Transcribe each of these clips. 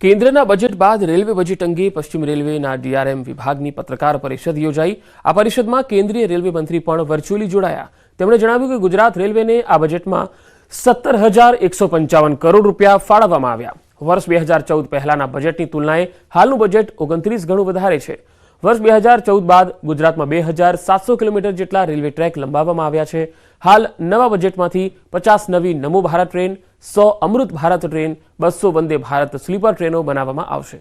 કેન્દ્રના બજેટ બાદ railway budget અંગે પશ્ચિમ રેલવેના ડીઆરએમ વિભાગની પત્રકાર પરિષદ યોજાઈ। આ પરિષદમાં કેન્દ્રીય રેલવે મંત્રી પણ વર્ચ્યુઅલી જોડાયા। તેમણે જણાવ્યું કે ગુજરાત રેલવેને આ બજેટમાં 17,155 કરોડ રૂપિયા ફાળવવામાં આવ્યા। વર્ષ 2014 પહેલાના બજેટની તુલનાએ હાલનું બજેટ 29 ગણું વધારે છે। વર્ષ 2014 બાદ ગુજરાતમાં 2,700 કિલોમીટર જેટલા રેલવે ટ્રેક લંબાવવામાં આવ્યા છે। હાલ નવા બજેટમાંથી 50 નવી નમો ભારત ટ્રેન, 100 અમૃત ભારત ટ્રેન, 200 વંદે ભારત સ્લીપર ટ્રેનો બનાવવામાં આવશે।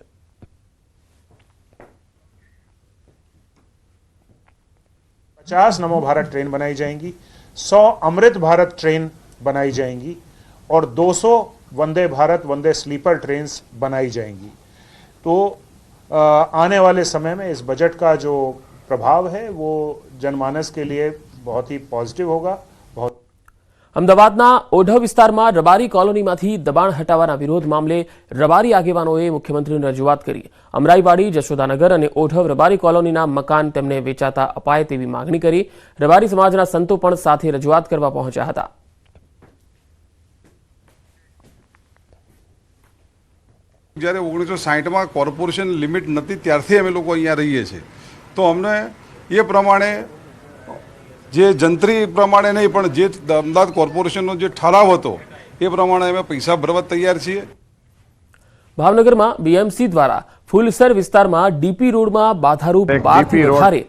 50 नमो भारत ट्रेन बनाई जाएंगी, 100 अमृत भारत ट्रेन बनाई जाएंगी और 200 वंदे भारत वंदे स्लीपर ट्रेन्स बनाई जाएंगी। तो आने वाले समय में इस बजट का जो प्रभाव है वो जनमानस के लिए बहुत ही पॉजिटिव होगा। અમદાવાદના ઓઢવ વિસ્તારમાં રબારી કોલોનીમાંથી દબાણ હટાવવાના વિરોધ મામલે રબારી આગેવાનોએ મુખ્યમંત્રીને રજૂઆત કરી। અમરાઈવાડી, જશોદાનગર અને ઓઢવ રબારી કોલોનીના મકાન તેમને વેચાતા અપાય તેવી માંગણી કરી। રબારી સમાજના સંતો પણ સાથે રજૂઆત કરવા પહોંચ્યા હતા। જ્યારે 1960માં કોર્પોરેશન લિમિટ નથી ત્યારથી અમે લોકો અહીંયા રહીએ છીએ, તો અમને એ પ્રમાણે જે જંત્રી પ્રમાણે નહીં પણ જે અમદાવાદ કોર્પોરેશનનો જે ઠરાવ હતો એ પ્રમાણે અમે પૈસા ભરવા તૈયાર છીએ। ભાવનગરમાં બીએમસી દ્વારા ફૂલસર વિસ્તારમાં ડીપી રોડમાં બાધારૂપ 12 થી વધારે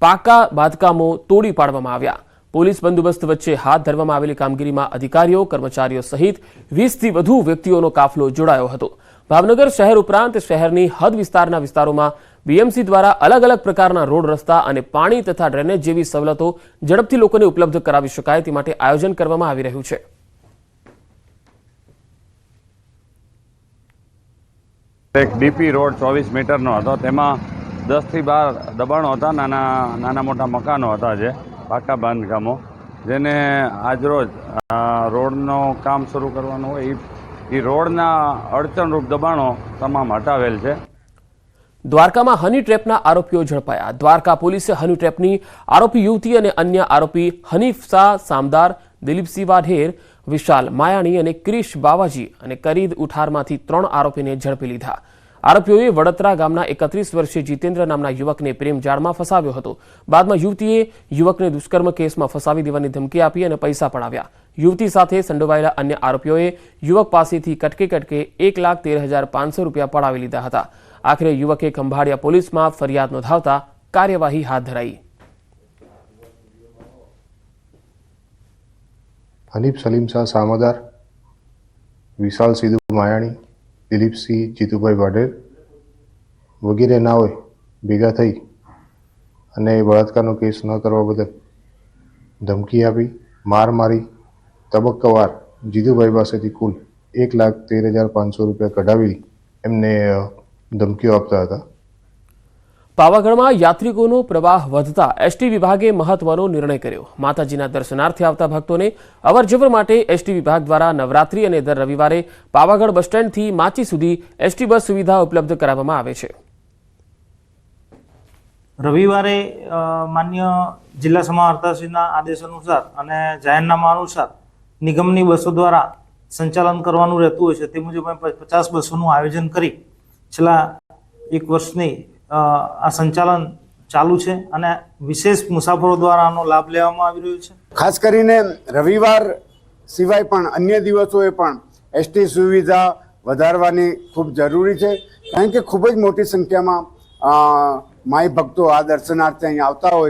પાકા બાંધકામો તોડી પાડવામાં આવ્યા। પોલીસ બંદોબસ્ત વચ્ચે હાથ ધરવામાં આવેલી કામગીરીમાં અધિકારીઓ, કર્મચારીઓ સહિત 20 થી વધુ વ્યક્તિઓનો કાફલો જોડાયો હતો। ભાવનગર શહેર ઉપરાંત શહેરની હદ વિસ્તારના વિસ્તારોમાં બીએમસી દ્વારા અલગ અલગ પ્રકારના રોડ, રસ્તા અને પાણી તથા ડ્રેનેજ જેવી સવલતો ઝડપથી લોકોને ઉપલબ્ધ કરાવી શકાય તે માટે આયોજન કરવામાં આવી રહ્યું છે। એક ડીપી રોડ 24 મીટરનો હતો, તેમાં 10 થી 12 દબાણો હતા, નાના મોટા મકાનો હતા, જે પાકા બાંધકામો, જેને આજરોજ રોડનો કામ શરૂ કરવાનું હોય એ રોડના અડચણરૂપ દબાણો તમામ હટાવેલ છે। દ્વારકામાં હની ટ્રેપના આરોપીઓ ઝડપાયા। દ્વારકા પોલીસે હની ટ્રેપની આરોપી યુવતી અને અન્ય આરોપી હનીફ શાહ સામદાર, દિલીપસિંહ વાઢેર, વિશાલ માયાણી અને ક્રિશ બાવાજી અને કરીદ ઉઠારમાંથી 3 આરોપીને ઝડપી લીધા। આરોપીઓએ વડોદરા ગામના 31 વર્ષીય જીતેન્દ્ર નામના યુવકને પ્રેમ જાળમાં ફસાવ્યો હતો। બાદમાં યુવતીએ યુવકને દુષ્કર્મ કેસમાં ફસાવી દેવાની ધમકી આપી અને પૈસા પડાવ્યા। યુવતી સાથે સંડોવાયેલા અન્ય આરોપીઓએ યુવક પાસેથી કટકે 1,13,500 રૂપિયા પડાવી લીધા હતા। આખરે યુવકે ખંભાળિયા પોલીસમાં ફરિયાદ નોંધાવતા કાર્યવાહી હાથ ધરાઈ। हनीफ सलीम शाह सामदार, विशाल सिद्धू मायाणी, दिलीपसिंह जीतुभाई वाढेर वगैरे नाओए भेगा थई अने बलात्कारनो केस न करवा बदल धमकी आपी, मार मारी तबक्कावार जीतुभाई पासेथी कुल 1,13,500 રૂપિયા કઢાવી એમને ધમકીઓ આપતા હતા। પાવાગઢમાં યાત્રિકોનો પ્રવાહ વધતા એસટી વિભાગે મહત્વનો નિર્ણય કર્યો। માતાજીના દર્શનાર્થે આવતા ભક્તોને અવરજવર માટે એસટી વિભાગ દ્વારા નવરાત્રી અને દર રવિવારે પાવાગઢ બસ સ્ટેન્ડથી માચી સુધી એસટી બસ સુવિધા ઉપલબ્ધ કરાવવામાં આવે છે। રવિવારે માન્ય જિલ્લા સમાહર્તાશ્રીના આદેશ અનુસાર અને જાહેરનામા અનુસાર નિગમની બસો દ્વારા સંચાલન કરવાનું રહેતું હોય છે। તે મુજબ 50 બસોનું આયોજન કરી છેલ્લા 1 વર્ષની આ સંચાલન ચાલુ છે અને વિશેષ મુસાફરો દ્વારા આનો લાભ લેવામાં આવી રહ્યો છે। ખાસ કરીને રવિવાર સિવાય પણ અન્ય દિવસોએ પણ એસટી સુવિધા વધારવાની ખૂબ જરૂરી છે, કારણ કે ખૂબ જ મોટી સંખ્યામાં માઈ ભક્તો આ દર્શનાર્થે અહીં આવતા હોય